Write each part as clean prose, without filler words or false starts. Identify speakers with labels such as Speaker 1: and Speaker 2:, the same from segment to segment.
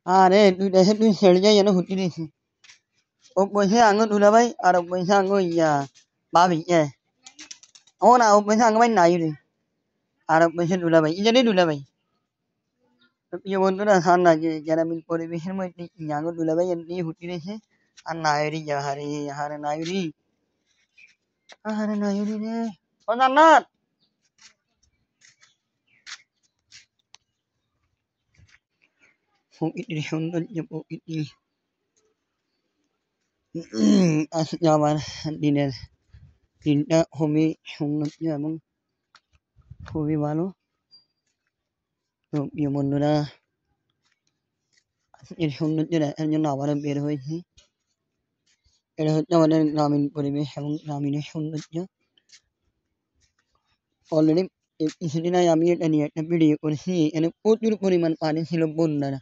Speaker 1: আরে দুইটা সে তুই ছেড়ে যাই যেন হুটি দিছি ও পয়সা আঙো দুলা ভাই আর ও পয়সা আঙো ইয়া ভাবি ও না ও পয়সা আঙো ভাই নাই রে আর ও পয়সা দুলা ভাই ইজারে দুলা ভাই তো প্রিয় বন্ধুরা না যে গ্রামীণ পরিবেশের মধ্যে ইয়াঙ্গো দুলা ভাই এমনি হুটি দিয়েছে আর নায়রি হারে হারে নায়রি রে ও জান্নাত প্রকৃতির সৌন্দর্য প্রকৃতি আজকে আমার দিনের দিনটা খুবই সৌন্দর্য এবং খুবই ভালো তো প্রিয় বন্ধুরা আজকের সৌন্দর্য দেখার জন্য আবারও বের হয়েছি এটা হচ্ছে আমাদের গ্রামীণ পরিবেশ এবং গ্রামীণের সৌন্দর্য অলরেডি কিছুদিন আগে আমি এটা নিয়ে একটা ভিডিও করেছি এখানে প্রচুর পরিমাণ পানি ছিল বন্যার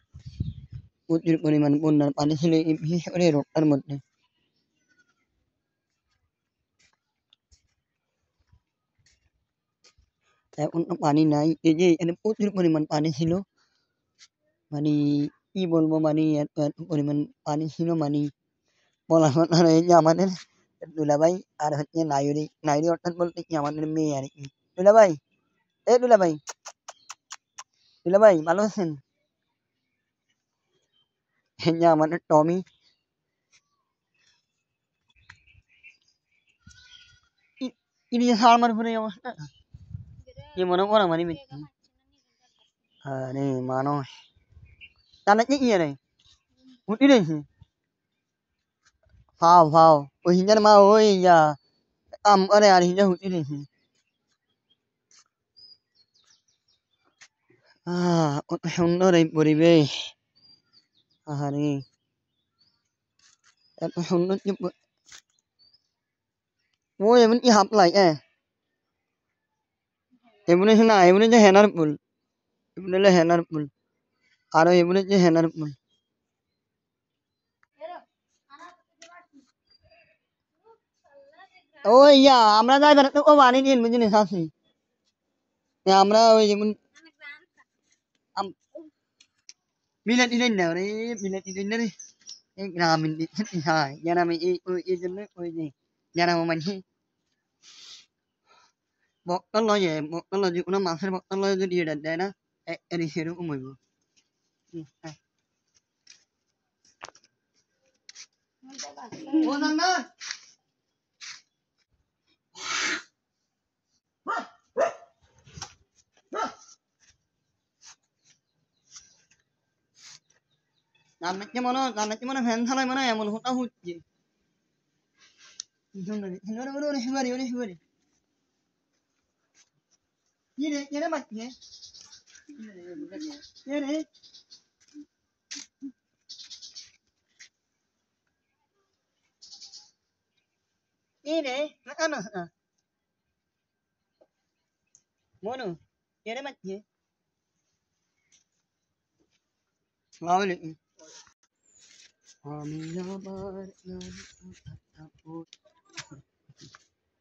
Speaker 1: প্রচুর পরিমাণ বন্যার পানি ছিল এই বিশেষ করে এই রোডটার মধ্যে এখন তো পানি নাই এই যে এখানে প্রচুর পরিমাণ পানি ছিল মানে কি বলবো মানে এত পরিমাণ পানি ছিল মানে বলার কথা নয় এই যে আমাদের দুলাভাই আর হচ্ছে নাইরি অর্থাৎ বলতে কি আমাদের মেয়ে আর কি দুলাভাই দুলাভাই ভালো আছেন এই যে আমাদের টমি ini sama punya mas gimana orang mana ini nih manos tanahnya iya nih putih deh sih wow oh hinjar mau oh iya ada hari hinjar putih deh sih সুন্দর এই পরিবেশ আহারে এত সুন্দর ও এমন কি হাপলাই এমনি শোনা এমনি যে হেনার ফুল এমনি হলো হেনার ফুল আরো এমনি যে হেনার ফুল ও ইয়া আমরা যাই বেড়াতে ও বানি দিন বুঝিস আছে আমরা ওই যেমন বিলাতি দিন না রে বিলাতি দিন না রে এই গ্রামীণ দিচ্ছি হ্যাঁ গ্রামে এই জন্য ওই যে গ্রামে মানুষ বক্তল লয় বক্তল যে কোনো মাছের বক্তল লয় যদি এটা দেয় না এর সেরকম হইব ও জান্নাত জান্নাতকে মনে ফ্যান চালায় মনে এমন হতা হচ্ছে হিবারি কি রে মারছে কে রে কে রে না মনু কে রে মারছে আসসালামু আলাইকুম আমি আবার